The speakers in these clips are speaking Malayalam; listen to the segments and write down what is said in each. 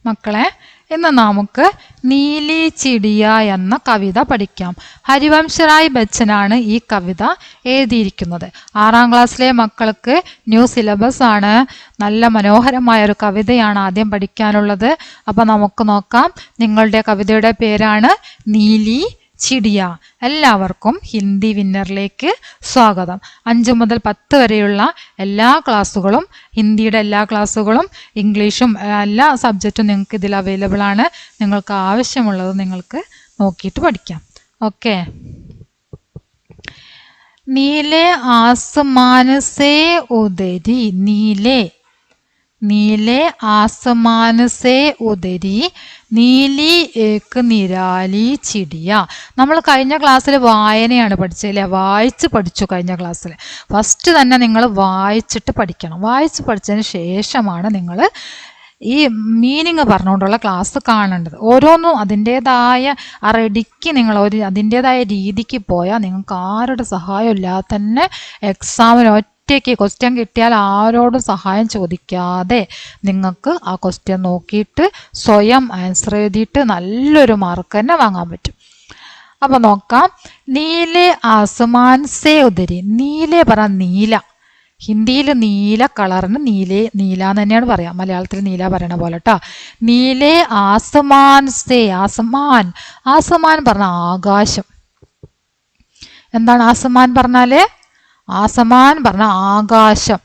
മക്കളെ, ഇന്ന് നമുക്ക് നീലി ചിടിയ എന്ന കവിത പഠിക്കാം. ഹരിവംശറായ് ബച്ചനാണ് ഈ കവിത എഴുതിയിരിക്കുന്നത്. 6ാം ക്ലാസ്സിലെ മക്കൾക്ക് ന്യൂ സിലബസ് ആണ്. നല്ല മനോഹരമായ ഒരു കവിതയാണ് ആദ്യം പഠിക്കാനുള്ളത്. അപ്പം നമുക്ക് നോക്കാം. നിങ്ങളുടെ കവിതയുടെ പേരാണ് നീലി ചിടിയ. എല്ലാവർക്കും ഹിന്ദി വിന്നറിലേക്ക് സ്വാഗതം. 5 മുതൽ 10 വരെയുള്ള എല്ലാ ക്ലാസ്സുകളും, ഹിന്ദിയുടെ എല്ലാ ക്ലാസ്സുകളും, ഇംഗ്ലീഷും എല്ലാ സബ്ജക്റ്റും നിങ്ങൾക്ക് ഇതിൽ അവൈലബിൾ ആണ്. നിങ്ങൾക്ക് ആവശ്യമുള്ളത് നിങ്ങൾക്ക് നോക്കിയിട്ട് പഠിക്കാം. ഓക്കെ. നീലെ ആസമാൻ സേ ഉദരി, നീലെ ആസമാൻ സേ ഉദരി നീലി ഏക്ക് നിരാലി ചിടിയ. നമ്മൾ കഴിഞ്ഞ ക്ലാസ്സിൽ വായനയാണ് പഠിച്ചല്ലേ, വായിച്ച് പഠിച്ചു. കഴിഞ്ഞ ക്ലാസ്സിൽ ഫസ്റ്റ് തന്നെ നിങ്ങൾ വായിച്ചിട്ട് പഠിക്കണം. വായിച്ച് പഠിച്ചതിന് ശേഷമാണ് നിങ്ങൾ ഈ മീനിങ് പറഞ്ഞുകൊണ്ടുള്ള ക്ലാസ് കാണേണ്ടത്. ഓരോന്നും അതിൻ്റേതായ ആ റെഡിക്ക് നിങ്ങൾ അതിൻ്റേതായ രീതിക്ക് പോയാൽ നിങ്ങൾക്ക് ആരുടെ സഹായം ഇല്ലാതെ തന്നെ എക്സാമിന് ഒറ്റയ്ക്ക് ക്വസ്റ്റ്യൻ കിട്ടിയാൽ ആരോടും സഹായം ചോദിക്കാതെ നിങ്ങൾക്ക് ആ ക്വസ്റ്റ്യൻ നോക്കിയിട്ട് സ്വയം ആൻസർ എഴുതിയിട്ട് നല്ലൊരു മാർക്ക് തന്നെ വാങ്ങാൻ പറ്റും. അപ്പം നോക്കാം. നീലെ ആസമാൻ സേ ഉദരി. നീലെ പറ നീല. ഹിന്ദിയിൽ നീല കളറിന് നീല എന്ന് തന്നെയാണ് പറയാം. മലയാളത്തിൽ നീല പറയണ പോലെ കേട്ടോ. നീലെ ആസമാൻ സേ, ആസമാൻ പറഞ്ഞ ആകാശം. എന്താണ് ആസമാൻ പറഞ്ഞാല്? ആസമാൻ പറഞ്ഞ ആകാശം.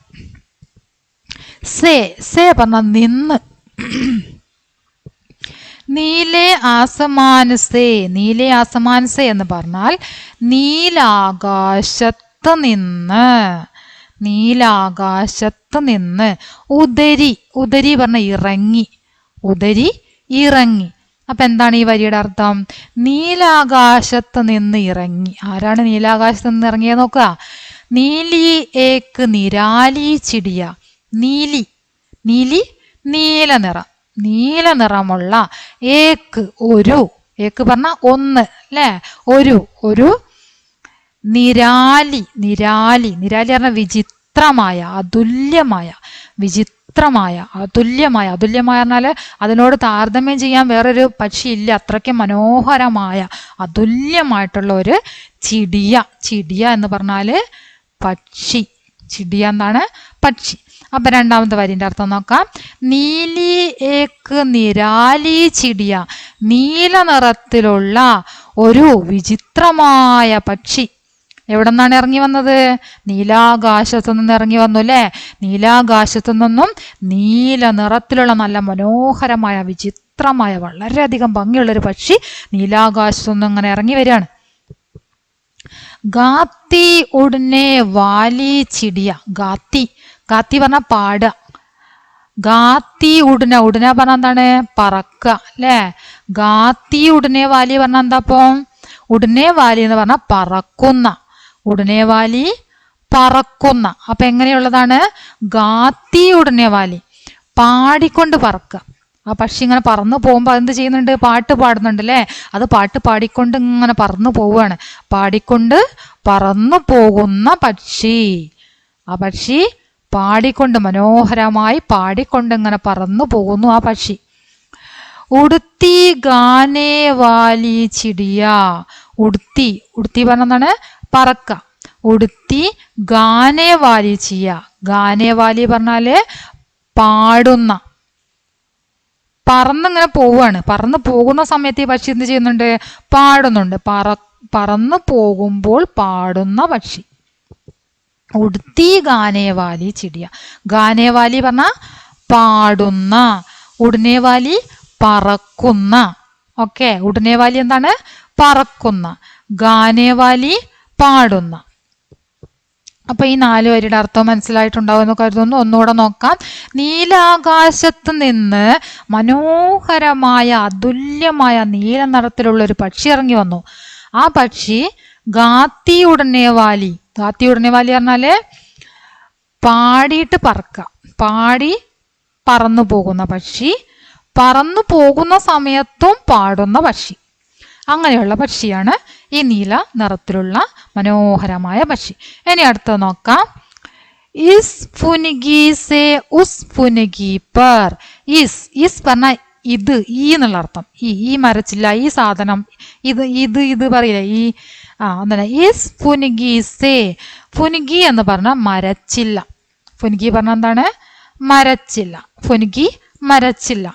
സേ പറഞ്ഞ നിന്ന്. നീലെ ആസമാൻ സേ, നീലെ ആസമാൻ സേ എന്ന് പറഞ്ഞാൽ നീലാകാശത്ത് നിന്ന്, നീലാകാശത്ത് നിന്ന്. ഉദരി പറഞ്ഞ ഇറങ്ങി, ഉദരി ഇറങ്ങി. അപ്പൊ എന്താണ് ഈ വരിയുടെ അർത്ഥം? നീലാകാശത്ത് നിന്ന് ഇറങ്ങി. ആരാണ് നീലാകാശത്ത് നിന്ന് ഇറങ്ങിയത് നോക്കുക. നീലി ഏക്ക് നിരാലി ചിടിയ. നീലി നീല നിറം, നീല നിറമുള്ള, ഏക്ക് ഒരു, ഏക്ക് പറഞ്ഞ ഒന്ന് അല്ലേ, ഒരു നിരാലി പറഞ്ഞ വിചിത്രമായ, അതുല്യമായ പറഞ്ഞാല് അതിനോട് താരതമ്യം ചെയ്യാൻ വേറൊരു പക്ഷി ഇല്ല. അത്രയ്ക്ക് മനോഹരമായ അതുല്യമായിട്ടുള്ള ഒരു ചിടിയ എന്ന് പറഞ്ഞാല് പക്ഷി. ചിടിയ എന്താണ്? പക്ഷി. അപ്പൊ രണ്ടാമത്തെ വരിന്റെ അർത്ഥം നോക്കാം. നീലി ഏക്ക് നിരാലി ചിടിയ, നീല നിറത്തിലുള്ള ഒരു വിചിത്രമായ പക്ഷി. എവിടെ നിന്നാണ് ഇറങ്ങി വന്നത്? നീലാകാശത്തു നിന്ന് ഇറങ്ങി വന്നു അല്ലേ. നീലാകാശത്തു നിന്നും നീല നിറത്തിലുള്ള നല്ല മനോഹരമായ വിചിത്രമായ വളരെയധികം ഭംഗിയുള്ളൊരു പക്ഷി നീലാകാശത്തു നിന്ന് ഇങ്ങനെ ഇറങ്ങി വരികയാണ്. ഗാത്തി ഉടനെ വാലി ചിടിയ. ഗാത്തി പറഞ്ഞ പാടുക. ഗാത്തി ഉടന പറഞ്ഞ എന്താണ്? പറക്കുക അല്ലേ. ഗാത്തി ഉടനെ വാലി പറഞ്ഞ എന്താ? ഉടനെ വാലി എന്ന് പറഞ്ഞ പറക്കുന്ന, ഉടനെ വാലി പറക്കുന്ന. അപ്പൊ എങ്ങനെയുള്ളതാണ്? ഗാത്തി ഉടനെ വാലി പാടിക്കൊണ്ട് പറക്കുക. ആ പക്ഷി ഇങ്ങനെ പറന്നു പോകുമ്പോൾ അതെന്ത് ചെയ്യുന്നുണ്ട്? പാട്ട് പാടുന്നുണ്ട് അല്ലേ. അത് പാട്ട് പാടിക്കൊണ്ട് ഇങ്ങനെ പറന്നു പോവുകയാണ്. പാടിക്കൊണ്ട് പറന്നു പോകുന്ന പക്ഷി. ആ പക്ഷി പാടിക്കൊണ്ട്, മനോഹരമായി പാടിക്കൊണ്ട് ഇങ്ങനെ പറന്നു പോകുന്നു ആ പക്ഷി. ഉടുത്തി ഗാനേ വാലി ചിടിയ. ഉടുത്തി പറഞ്ഞാണ് പറക്ക. ഉടുത്തി ഗാനേ വാലി ചിയ. ഗാനേ വാലി പറഞ്ഞാല് പാടുന്ന, പറന്നിങ്ങനെ പോവുകയാണ്. പറന്നു പോകുന്ന സമയത്ത് ഈ പക്ഷി എന്ത് ചെയ്യുന്നുണ്ട്? പാടുന്നുണ്ട്. പറന്നു പോകുമ്പോൾ പാടുന്ന പക്ഷി. ഉടുത്തി ഗാനേവാലി ചിടിയ. ഗാനേവാലി പറഞ്ഞ പാടുന്ന, ഉടനേവാലി പറക്കുന്ന. ഓക്കെ. ഉടനേവാലി എന്താണ്? പറക്കുന്ന. ഗാനേവാലി പാടുന്ന. അപ്പൊ ഈ 4 വരിയുടെ അർത്ഥം മനസ്സിലായിട്ടുണ്ടാവുമെന്ന് കരുതുന്നു. ഒന്നുകൂടെ നോക്കാം. നീലാകാശത്ത് നിന്ന് മനോഹരമായ അതുല്യമായ നീല നിറത്തിലുള്ള ഒരു പക്ഷി ഇറങ്ങി വന്നു. ആ പക്ഷി ഗാത്തി ഉടനേവാലി പറഞ്ഞാല് പാടിയിട്ട് പറക്കുക, പാടി പറന്നു പോകുന്ന പക്ഷി, പറന്നു പോകുന്ന സമയത്തും പാടുന്ന പക്ഷി. അങ്ങനെയുള്ള പക്ഷിയാണ് ഈ നീല നിറത്തിലുള്ള മനോഹരമായ പക്ഷി. ഇനി അടുത്ത നോക്കാം. ഇസ് ഫുനിഗി സേ ഉസ് ഫുനിഗി പർ. ഇസ് പറഞ്ഞ ഇത് ഈ എന്നുള്ള അർത്ഥം. ഈ മരച്ചില്ല, ഈ സാധനം, ഇത് പറയില്ലേ ഈ എന്താണ് ഈസ് ഫുനിഗീസേ. ഫുനിഗി എന്ന് പറഞ്ഞാൽ മരച്ചില്ല. ഫുനിഗി പറഞ്ഞാൽ എന്താണ്? മരച്ചില്ല. ഫുനിഗി മരച്ചില്ല.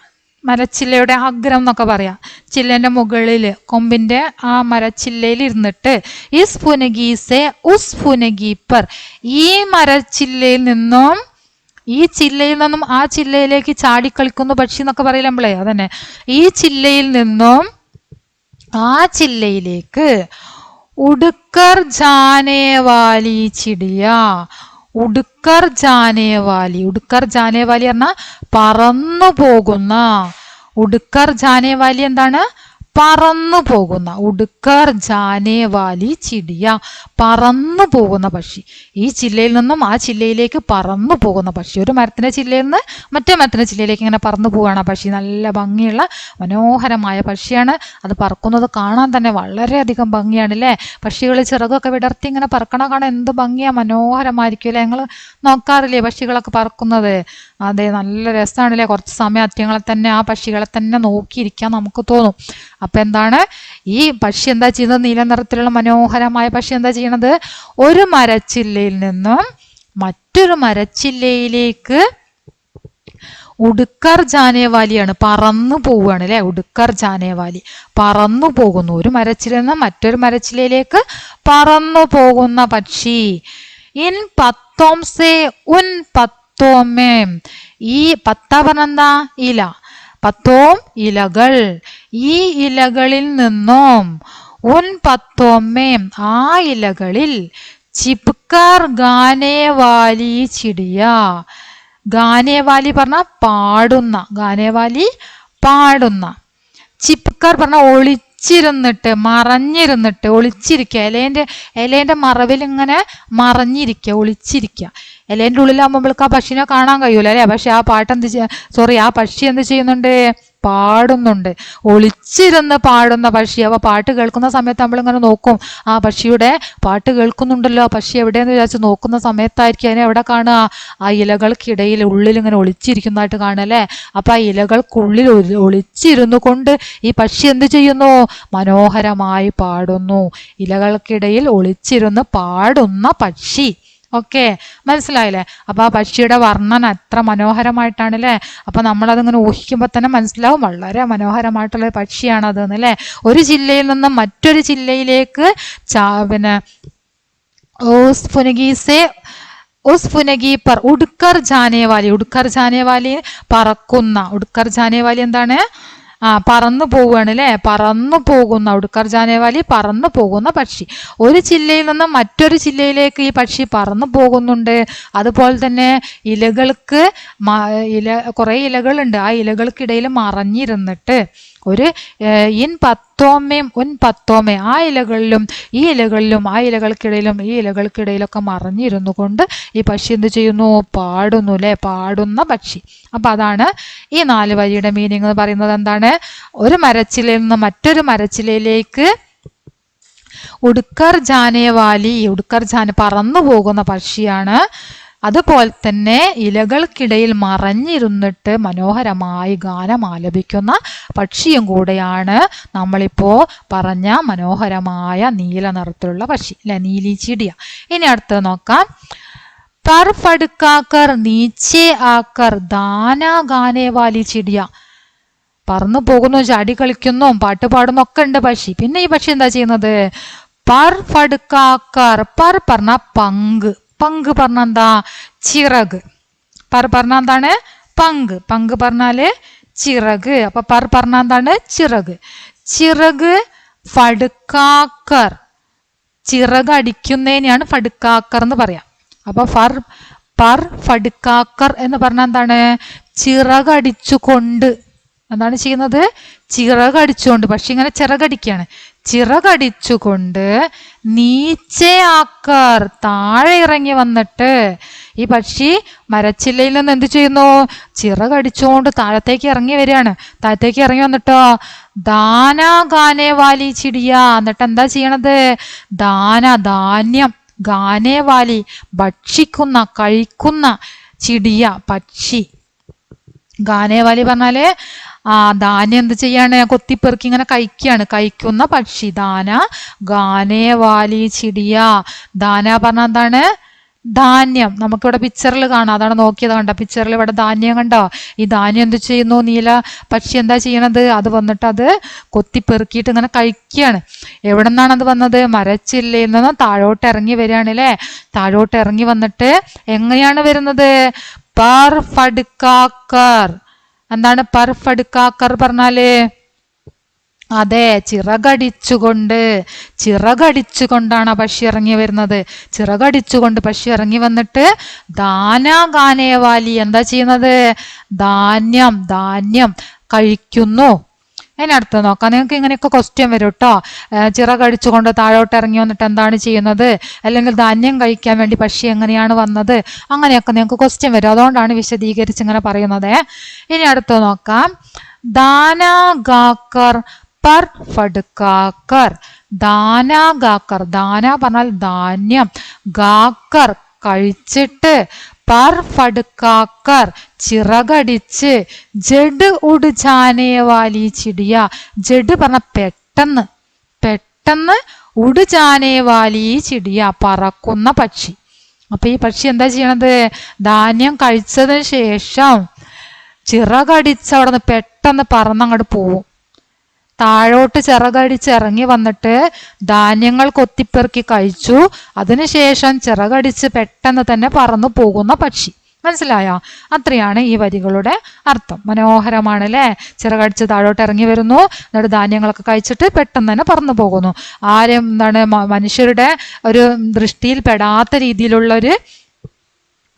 മരച്ചില്ലയുടെ അഗ്രം എന്നൊക്കെ പറയാം. ചില്ലേന്റെ മുകളിൽ കൊമ്പിന്റെ ആ മരച്ചില്ലയിൽ ഇരുന്നിട്ട് ഇസ് ഫുനഗീസെ ഉസ് ഫുനഗീപ്പർ, ഈ മരച്ചില്ലയിൽ നിന്നും ഈ ചില്ലയിൽ നിന്നും ആ ചില്ലയിലേക്ക് ചാടിക്കളിക്കുന്നു പക്ഷി എന്നൊക്കെ പറയില്ല നമ്മളെ. അതന്നെ, ഈ ചില്ലയിൽ നിന്നും ആ ചില്ലയിലേക്ക് ഉടുക്കർ ജാനേവാലി ചിടിയ. ഉടുക്കർ ജാനേവാലി. ഉടുക്കർ ജാനേവാലി പറഞ്ഞാൽ പറന്നു പോകുന്ന. ഉടുക്കർ ജാനേവാലി എന്താണ്? പറന്നു പോകുന്ന. ഉടുക്കർ ജാനേവാലി ചിടിയ, പറന്നു പോകുന്ന പക്ഷി. ഈ ചില്ലയിൽ നിന്നും ആ ചില്ലയിലേക്ക് പറന്നു പോകുന്ന പക്ഷി. ഒരു മരത്തിന്റെ ചില്ലയിൽ നിന്ന് മറ്റേ മരത്തിന്റെ ചില്ലയിലേക്ക് ഇങ്ങനെ പറന്നു പോവുകയാണ് പക്ഷി. നല്ല ഭംഗിയുള്ള മനോഹരമായ പക്ഷിയാണ്. അത് പറക്കുന്നത് കാണാൻ തന്നെ വളരെയധികം ഭംഗിയാണ് അല്ലേ. പക്ഷികൾ ചിറകൊക്കെ വിടർത്തി ഇങ്ങനെ പറക്കണ കാണാൻ എന്ത് ഭംഗിയാ, മനോഹരമായിരിക്കും അല്ലേ. ഞങ്ങൾ നോക്കാറില്ലേ പക്ഷികളൊക്കെ പറക്കുന്നത്? അതെ, നല്ല രസമാണല്ലേ. കുറച്ച് സമയം അത്യങ്ങളെ തന്നെ ആ പക്ഷികളെ തന്നെ നോക്കിയിരിക്കാൻ നമുക്ക് തോന്നും. അപ്പൊ എന്താണ് ഈ പക്ഷി എന്താ ചെയ്യുന്നത്? നീല നിറത്തിലുള്ള മനോഹരമായ പക്ഷി എന്താ ചെയ്യണത്? ഒരു മരച്ചില്ലയിൽ നിന്നും മറ്റൊരു മരച്ചില്ലയിലേക്ക് ഉടുക്കർ ജാനേവാലിയാണ്, പറന്നു പോവുകയാണ് അല്ലെ. ഉടുക്കർ ജാനേവാലി പറന്നു പോകുന്നു. ഒരു മരച്ചിലയിൽ നിന്ന് മറ്റൊരു മരച്ചിലയിലേക്ക് പറന്നു പോകുന്ന പക്ഷി. ഇൻ പത്തോം സേ ഉൻ പത്തോമേ. ഈ പത്ത പറഞ്ഞെന്താ? ഇല. പത്തോം ഇലകൾ. ഈ ഇലകളിൽ നിന്നും ഉൻ പത്തോമേം ആ ഇലകളിൽ ചിപ്കർ ഗാനേവാലി ചിടിയ. ഗാനേവാലി പറഞ്ഞ പാടുന്ന. ഗാനേവാലി പാടുന്ന. ചിപ്കർ പറഞ്ഞ ഒളിച്ചിരുന്നിട്ട്, മറഞ്ഞിരുന്നിട്ട്, ഒളിച്ചിരിക്കുക. ഇലേന്റെ മറവിൽ ഇങ്ങനെ മറഞ്ഞിരിക്കുക, ഒളിച്ചിരിക്കുക. ഇലേന്റെ ഉള്ളിലാകുമ്പോൾ നമ്മൾക്ക് ആ പക്ഷിനെ കാണാൻ കഴിയൂല അല്ലെ. പക്ഷെ ആ ആ പക്ഷി എന്ത് ചെയ്യുന്നുണ്ട്? പാടുന്നുണ്ട്. ഒളിച്ചിരുന്ന് പാടുന്ന പക്ഷി. അപ്പൊ പാട്ട് കേൾക്കുന്ന സമയത്ത് നമ്മളിങ്ങനെ നോക്കും, ആ പക്ഷിയുടെ പാട്ട് കേൾക്കുന്നുണ്ടല്ലോ, പക്ഷി എവിടെയെന്ന് വിചാരിച്ച് നോക്കുന്ന സമയത്തായിരിക്കും അതിനെ എവിടെ കാണുക? ആ ഇലകൾക്കിടയിൽ ഉള്ളിൽ ഇങ്ങനെ ഒളിച്ചിരിക്കുന്നതായിട്ട് കാണുക അല്ലേ. അപ്പൊ ആ ഇലകൾക്കുള്ളിൽ ഒളിച്ചിരുന്നു കൊണ്ട് ഈ പക്ഷി എന്ത് ചെയ്യുന്നു? മനോഹരമായി പാടുന്നു. ഇലകൾക്കിടയിൽ ഒളിച്ചിരുന്ന് പാടുന്ന പക്ഷി. ഓക്കെ, മനസ്സിലായില്ലേ? അപ്പൊ ആ പക്ഷിയുടെ വർണ്ണന എത്ര മനോഹരമായിട്ടാണ് അല്ലേ. അപ്പൊ നമ്മളതിങ്ങനെ ഊഹിക്കുമ്പോൾ തന്നെ മനസ്സിലാവും വളരെ മനോഹരമായിട്ടുള്ള പക്ഷിയാണ് അത് അല്ലേ. ഒരു ജില്ലയിൽ നിന്നും മറ്റൊരു ജില്ലയിലേക്ക് ഉസ്ഫുനഗീപ്പർ ഉടുക്കർ ജാനേവാലി. ഉടുക്കർ ജാനേവാലി പറക്കുന്ന. ഉടുക്കർ ജാനേവാലി എന്താണ്? പറന്നു പോവുകയാണ് അല്ലെ. പറന്നു പോകുന്ന. ഉടുക്കർ ജാനേവാലി പറന്നു പോകുന്ന പക്ഷി. ഒരു ജില്ലയിൽ നിന്ന് മറ്റൊരു ജില്ലയിലേക്ക് ഈ പക്ഷി പറന്നു പോകുന്നുണ്ട്. അതുപോലെ തന്നെ ഇലകൾക്ക് കുറെ ഇലകളുണ്ട്. ആ ഇലകൾക്കിടയിൽ മറഞ്ഞിരുന്നിട്ട് ഒരു ഇൻ പത്തോമേം ഉൻ പത്തോമേ ആ ഇലകളിലും ഈ ഇലകളിലും ആ ഇലകൾക്കിടയിലും ഈ ഇലകൾക്കിടയിലൊക്കെ മറഞ്ഞിരുന്നു കൊണ്ട് ഈ പക്ഷി എന്ത് ചെയ്യുന്നു? പാടുന്നു അല്ലെ. പാടുന്ന പക്ഷി. അപ്പൊ അതാണ് ഈ 4 വരിയുടെ മീനിങ് എന്ന് പറയുന്നത്. എന്താണ്? ഒരു മരച്ചിലയിൽ നിന്ന് മറ്റൊരു മരച്ചിലയിലേക്ക് ഉടുക്കർ ജാനേവാലി. ഉടുക്കർ പറന്നു പോകുന്ന പക്ഷിയാണ്. അതുപോലെ തന്നെ ഇലകൾക്കിടയിൽ മറഞ്ഞിരുന്നിട്ട് മനോഹരമായി ഗാനം ആലപിക്കുന്ന പക്ഷിയും കൂടെയാണ് നമ്മളിപ്പോ പറഞ്ഞ മനോഹരമായ നീല നിറത്തിലുള്ള പക്ഷി അല്ലെ, നീലിച്ചിടിയ. ഇനി അടുത്തത് നോക്കാം. पर फड़काकर नीचे आकर दाना गाने वाली चिड़िया. പറന്നു പോകുന്നു, ചാടി കളിക്കുന്നു, പാട്ട് പാടുന്നു ഒക്കെ ഉണ്ട് പക്ഷി. പിന്നെ ഈ പക്ഷി എന്താ ചെയ്യുന്നത്? പർ ഫടുക്കാക്കർ. പർ പറഞ്ഞ പങ്ക്. പങ്ക് പറഞ്ഞ എന്താ? ചിറക്. പർ പറഞ്ഞ എന്താണ്? പങ്ക്. പങ്ക് പറഞ്ഞാല് ചിറക്. അപ്പൊ പർ പറഞ്ഞ എന്താണ്? ചിറക്. ചിറക് ഫടുക്കാക്കർ. ചിറക് അടിക്കുന്നതിനെയാണ് ഫടുക്കാക്കർ എന്ന് പറയാം. അപ്പൊ പർ ഫടുക്കാക്കർ എന്ന് പറഞ്ഞാൽ എന്താണ്? ചിറകടിച്ചുകൊണ്ട്. എന്താണ് ചെയ്യുന്നത്? ചിറകടിച്ചുകൊണ്ട്. പക്ഷെ ഇങ്ങനെ ചിറകടിക്കാണ്. ചിറകടിച്ചുകൊണ്ട് നീച്ചേ ആക്കർ. താഴെ ഇറങ്ങി വന്നിട്ട് ഈ പക്ഷി മരച്ചില്ലയിൽ നിന്ന് എന്ത് ചെയ്യുന്നു? ചിറകടിച്ചുകൊണ്ട് താഴത്തേക്ക് ഇറങ്ങി വരികയാണ്. താഴത്തേക്ക് ഇറങ്ങി വന്നിട്ടോ ദാന ഗാനേവാലി ചിടിയ. എന്നിട്ട് എന്താ ചെയ്യണത്? ദാന ധാന്യം. ഗാനേവാലി ഭക്ഷിക്കുന്ന, കഴിക്കുന്ന, ചിടിയ പക്ഷി. ഗാനേവാലി പറഞ്ഞാല് ധാന്യം എന്ത് ചെയ്യാണ്? കൊത്തിപ്പെറുക്കി ഇങ്ങനെ കഴിക്കുകയാണ്. കഴിക്കുന്ന പക്ഷി. ദാന ഗാനേ വാലി ചിടിയ. ദാന പറഞ്ഞ എന്താണ്? ധാന്യം. നമുക്കിവിടെ പിക്ചറിൽ കാണാം. അതാണ് നോക്കിയത്. കണ്ട പിക്ചറിൽ ഇവിടെ ധാന്യം കണ്ടോ? ഈ ധാന്യം എന്ത് ചെയ്യുന്നു? നീല പക്ഷി എന്താ ചെയ്യണത്? അത് വന്നിട്ട് അത് കൊത്തിപ്പെറുക്കിയിട്ട് ഇങ്ങനെ കഴിക്കുകയാണ്. എവിടെ നിന്നാണ് അത് വന്നത്? മരച്ചില്ലയിൽ നിന്ന് താഴോട്ട് ഇറങ്ങി വരികയാണ് അല്ലേ? താഴോട്ട് ഇറങ്ങി വന്നിട്ട് എങ്ങനെയാണ് വരുന്നത്? പർ ഫഡ്കാക്കർ. എന്താണ് പർ ഫഡ്കാക്കർ പറഞ്ഞാല്? അതെ, ചിറകടിച്ചുകൊണ്ടാണ് ആ പക്ഷി ഇറങ്ങി വരുന്നത്. ചിറകടിച്ചുകൊണ്ട് പക്ഷി ഇറങ്ങി വന്നിട്ട് ദാനാഗാനേവാലി എന്താ ചെയ്യുന്നത്? ധാന്യം കഴിക്കുന്നു. അതിനടുത്ത് നോക്കാം. നിങ്ങൾക്ക് ഇങ്ങനെയൊക്കെ ക്വസ്റ്റ്യൻ വരും കേട്ടോ. ചിറകടിച്ചുകൊണ്ട് താഴോട്ട് ഇറങ്ങി വന്നിട്ട് എന്താണ് ചെയ്യുന്നത്? അല്ലെങ്കിൽ ധാന്യം കഴിക്കാൻ വേണ്ടി പക്ഷി എങ്ങനെയാണ് വന്നത്? അങ്ങനെയൊക്കെ നിങ്ങൾക്ക് ക്വസ്റ്റ്യൻ വരും. അതുകൊണ്ടാണ് വിശദീകരിച്ച് ഇങ്ങനെ പറയുന്നത്. ഇനി അടുത്ത് നോക്കാം. ദാനാഗാക്കർ പർ ഫഡ്കാക്കർ. ദാനാഗാക്കർ. ദാന പറഞ്ഞാൽ ധാന്യം. ഗാക്കർ കഴിച്ചിട്ട്. പർ ഫഡ്കാക്കർ ചിറകടിച്ച്. ജഡ് ഉഡ് ജാനേ വാലി ചിടിയ. ജഡ് പറഞ്ഞ പെട്ടെന്ന്. പെട്ടെന്ന്. ഉഡ് ജാനേ വാലി ചിടിയ പറക്കുന്ന പക്ഷി. അപ്പൊ ഈ പക്ഷി എന്താ ചെയ്യണത്? ധാന്യം കഴിച്ചതിന് ശേഷം ചിറകടിച്ച് അവിടെ നിന്ന് പെട്ടെന്ന് പറന്നങ്ങോട്ട് പോവും. താഴോട്ട് ചിറകടിച്ച് ഇറങ്ങി വന്നിട്ട് ധാന്യങ്ങൾ കൊത്തിപ്പെറുക്കി കഴിച്ചു. അതിനുശേഷം ചിറകടിച്ച് പെട്ടെന്ന് തന്നെ പറന്നു പോകുന്ന പക്ഷി. മനസ്സിലായോ? അത്രയാണ് ഈ വരികളുടെ അർത്ഥം. മനോഹരമാണ് അല്ലേ? ചിറകടിച്ച് താഴോട്ട് ഇറങ്ങി വരുന്നു, എന്നിട്ട് ധാന്യങ്ങളൊക്കെ കഴിച്ചിട്ട് പെട്ടെന്ന് തന്നെ പറന്നു പോകുന്നു. ആരും മനുഷ്യരുടെ ഒരു ദൃഷ്ടിയിൽ പെടാത്ത രീതിയിലുള്ളൊരു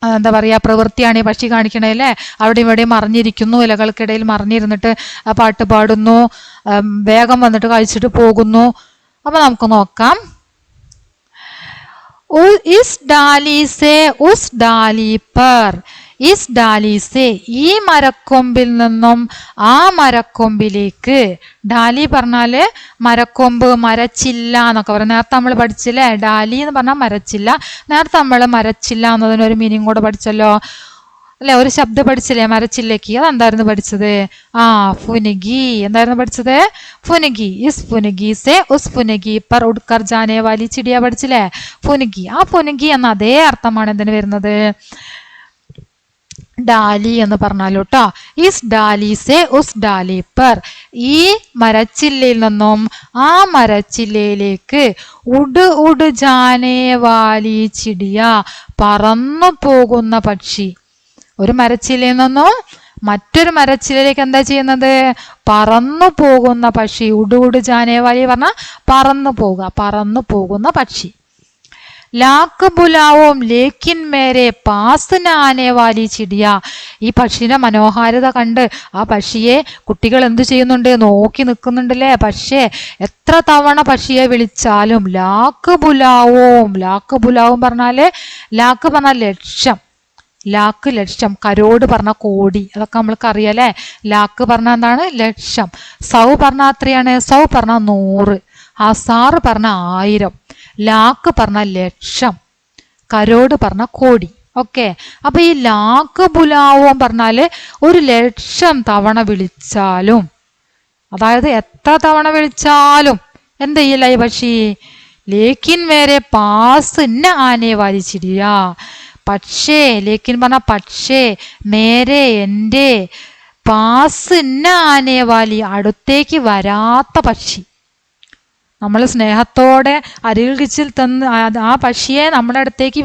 എന്താ പറയുക പ്രവൃത്തിയാണ് ഈ പക്ഷി കാണിക്കണേ അല്ലേ? അവിടെ ഇവിടെ മറിഞ്ഞിരിക്കുന്നു, ഇലകൾക്കിടയിൽ മറിഞ്ഞിരുന്നിട്ട് പാട്ട് പാടുന്നു, വേഗം വന്നിട്ട് കഴിച്ചിട്ട് പോകുന്നു. അപ്പൊ നമുക്ക് നോക്കാം. ഇസ് ഡാലി സേ ഉസ് ഡാലി പർ. ഇസ് ഡാലി സേ ഈ മരക്കൊമ്പിൽ നിന്നും ആ മരക്കൊമ്പിലേക്ക്. ഡാലി പറഞ്ഞാല് മരക്കൊമ്പ്, മരച്ചില്ല എന്നൊക്കെ പറയും. നേരത്തെ നമ്മൾ പഠിച്ചില്ലേ? ഡാലി എന്ന് പറഞ്ഞാൽ മരച്ചില്ല. നേരത്തെ നമ്മൾ മരച്ചില്ല എന്നതിനൊരു മീനിങ് കൂടെ പഠിച്ചല്ലോ അല്ലെ? ഒരു ശബ്ദം പഠിച്ചില്ലേ മരച്ചില്ലേക്ക്? അതെന്തായിരുന്നു പഠിച്ചത്? ഫുനഗി. എന്തായിരുന്നു പഠിച്ചത്? ഫുനഗി. ഇസ് ഫുനഗി സേ ഉസ് ഫുനഗി പർ ഉഡ്കർ ജാനേ വാലി ചിടിയ പഠിച്ചില്ലേ? ഫുനഗി. ആ ഫുനഗി എന്ന അതേ അർത്ഥമാണ് എന്തിനു വരുന്നത്? ഡാലി എന്ന് പറഞ്ഞാലോ കേട്ടോ. ഇസ് ഡാലി സേ ഉസ് ഡാലി പർ. ഈ മരച്ചില്ലയിൽ നിന്നും ആ മരച്ചില്ലയിലേക്ക്. ഉഡ് ഉഡ് ജാനേ വാലി ചിടിയ പറന്നു പോകുന്ന പക്ഷി. ഒരു മരച്ചില്ലയിൽ നിന്നും മറ്റൊരു മരച്ചില്ലയിലേക്ക് എന്താ ചെയ്യുന്നത്? പറന്നു പോകുന്ന പക്ഷി. ഉഡ് ഉഡ് ജാനേ വാലി പറഞ്ഞാൽ പറന്നു പോകുന്ന പക്ഷി. ലാക്ക് ബുലാവും ലേക്കിൻ മേരെ പാസ് നാനേ വാലി ചിടിയ. ഈ പക്ഷിയുടെ മനോഹാരിത കണ്ട് ആ പക്ഷിയെ കുട്ടികൾ എന്തു ചെയ്യുന്നുണ്ട്? നോക്കി നിൽക്കുന്നുണ്ടല്ലേ? പക്ഷേ എത്ര തവണ പക്ഷിയെ വിളിച്ചാലും ലാക്ക് ബുലാവും പറഞ്ഞാല്, ലാക്ക് പറഞ്ഞാൽ ലക്ഷം. ലാക്ക് ലക്ഷം. കരോട് പറഞ്ഞ കോടി. അതൊക്കെ നമ്മൾക്ക് അറിയാലേ? ലാക്ക് പറഞ്ഞാൽ എന്താണ്? ലക്ഷം. സൗ പറഞ്ഞാൽ എത്രയാണ്? സൗ പറഞ്ഞാൽ 100. ഹസാർ പറഞ്ഞ 1000. ലാക്ക് പറഞ്ഞ ലക്ഷം. കരോട് പറഞ്ഞ കോടി. ഓക്കെ. അപ്പൊ ഈ ലാക്ക് ബുലാവും പറഞ്ഞാല് 1,00,000 തവണ വിളിച്ചാലും, അതായത് എത്ര തവണ വിളിച്ചാലും എന്ത് ചെയ്യില്ല ഈ പക്ഷി? ലേക്കിൻ മേരെ പാസ് ന ആനേ വാലി ചിടിയ. പക്ഷേ, ലേക്കിൻ പറഞ്ഞ പക്ഷേ, മേരെ എൻ്റെ, പാസ് ന ആനേ വാലി അടുത്തേക്ക് വരാത്ത പക്ഷി. നമ്മൾ സ്നേഹത്തോടെ അരികിൽ തന്ന് ആ പക്ഷിയെ നമ്മുടെ അടുത്തേക്ക്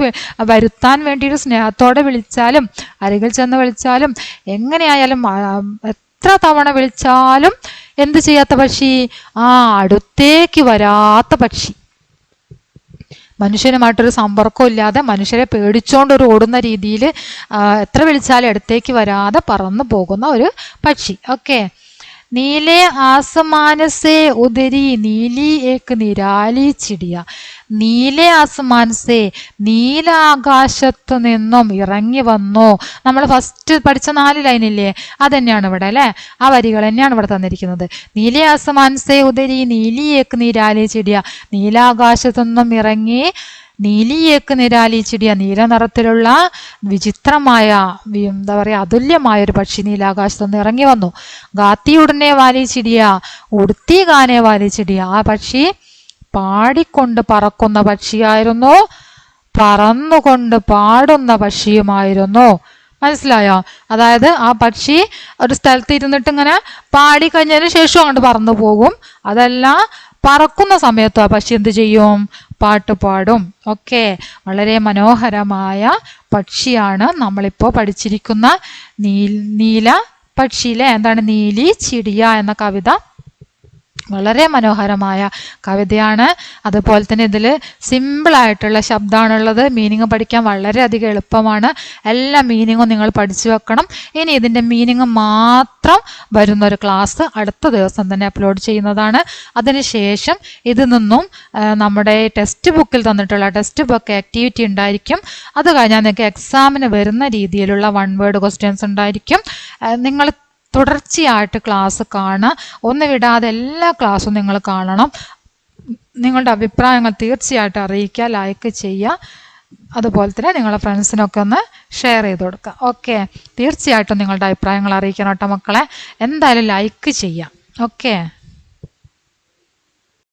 വരുത്താൻ വേണ്ടിയിട്ട് സ്നേഹത്തോടെ വിളിച്ചാലും, അരികിൽ ചെന്ന് വിളിച്ചാലും, എങ്ങനെയായാലും എത്ര തവണ വിളിച്ചാലും എന്ത് ചെയ്യാത്ത പക്ഷി? അടുത്തേക്ക് വരാത്ത പക്ഷി. മനുഷ്യനുമായിട്ടൊരു സമ്പർക്കവും ഇല്ലാതെ മനുഷ്യരെ പേടിച്ചോണ്ടൊരു ഓടുന്ന രീതിയിൽ എത്ര വിളിച്ചാലും അടുത്തേക്ക് വരാതെ പറന്നു പോകുന്ന ഒരു പക്ഷി. ഓക്കെ. നീലേ ആസമാന സേ ഉദരി നീലി ഏക് നിരാലി ചിടിയ. നീലേ ആസമാൻ സേ നീലാകാശത്ത് നിന്നും ഇറങ്ങി വന്നു. നമ്മൾ ഫസ്റ്റ് പഠിച്ച 4 ലൈനില്ലേ? അതന്നെയാണ് ഇവിടെ അല്ലെ? ആ വരികൾ തന്നെയാണ് ഇവിടെ തന്നിരിക്കുന്നത്. നീലേ ആസമാൻ സേ ഉദരി നീലി ഏക് നിരാലി ചിടിയ. നീലാകാശത്തു നിന്നും ഇറങ്ങി നീലിയേക്ക് നിരാലി ചിടിയ, നീല നിറത്തിലുള്ള വിചിത്രമായ എന്താ പറയുക അതുല്യമായ ഒരു പക്ഷി നീലാകാശത്ത് നിന്ന് ഇറങ്ങി വന്നു. ഗാത്തി ഉടനെ വാലി ചിടിയ, ഉടുത്തി ഗാനെ വാലി ചിടിയ, ആ പക്ഷി പാടിക്കൊണ്ട് പറക്കുന്ന പക്ഷിയായിരുന്നു, പറന്നുകൊണ്ട് പാടുന്ന പക്ഷിയുമായിരുന്നു. മനസ്സിലായോ? അതായത് ആ പക്ഷി ഒരു സ്ഥലത്ത് ഇരുന്നിട്ട് ഇങ്ങനെ പാടിക്കഴിഞ്ഞതിന് ശേഷം അങ്ങോട്ട് പറന്നു പോകും. അതല്ല, പറക്കുന്ന സമയത്ത് ആ പക്ഷി എന്ത് ചെയ്യും? പാട്ട് പാടും. ഓക്കെ, വളരെ മനോഹരമായ പക്ഷിയാണ് നമ്മളിപ്പോൾ പഠിച്ചിരിക്കുന്ന നീല പക്ഷിയിലെ എന്താണ് നീലി ചിടിയ എന്ന കവിത. വളരെ മനോഹരമായ കവിതയാണ്. അതുപോലെ തന്നെ ഇതിൽ സിമ്പിളായിട്ടുള്ള ശബ്ദമാണുള്ളത്. മീനിങ് പഠിക്കാൻ വളരെയധികം എളുപ്പമാണ്. എല്ലാ മീനിങ്ങും നിങ്ങൾ പഠിച്ചു വെക്കണം. ഇനി ഇതിൻ്റെ മീനിങ് മാത്രം വരുന്നൊരു ക്ലാസ് അടുത്ത ദിവസം തന്നെ അപ്ലോഡ് ചെയ്യുന്നതാണ്. അതിനുശേഷം ഇതിൽ നിന്നും നമ്മുടെ ടെക്സ്റ്റ് ബുക്കിൽ തന്നിട്ടുള്ള ടെക്സ്റ്റ് ബുക്ക് ആക്ടിവിറ്റി ഉണ്ടായിരിക്കും. അത് കഴിഞ്ഞാൽ നിങ്ങൾക്ക് എക്സാമിന് വരുന്ന രീതിയിലുള്ള 1 വേർഡ് ക്വസ്റ്റ്യൻസ് ഉണ്ടായിരിക്കും. നിങ്ങൾ തുടർച്ചയായിട്ട് ക്ലാസ് കാണുക. ഒന്ന് വിടാതെ എല്ലാ ക്ലാസ്സും നിങ്ങൾ കാണണം. നിങ്ങളുടെ അഭിപ്രായങ്ങൾ തീർച്ചയായിട്ടും അറിയിക്കുക, ലൈക്ക് ചെയ്യുക. അതുപോലെ തന്നെ നിങ്ങളുടെ ഫ്രണ്ട്സിനൊക്കെ ഒന്ന് ഷെയർ ചെയ്ത് കൊടുക്കുക. ഓക്കെ, തീർച്ചയായിട്ടും നിങ്ങളുടെ അഭിപ്രായങ്ങൾ അറിയിക്കണം കേട്ടോ മക്കളെ. എന്തായാലും ലൈക്ക് ചെയ്യാം. ഓക്കെ.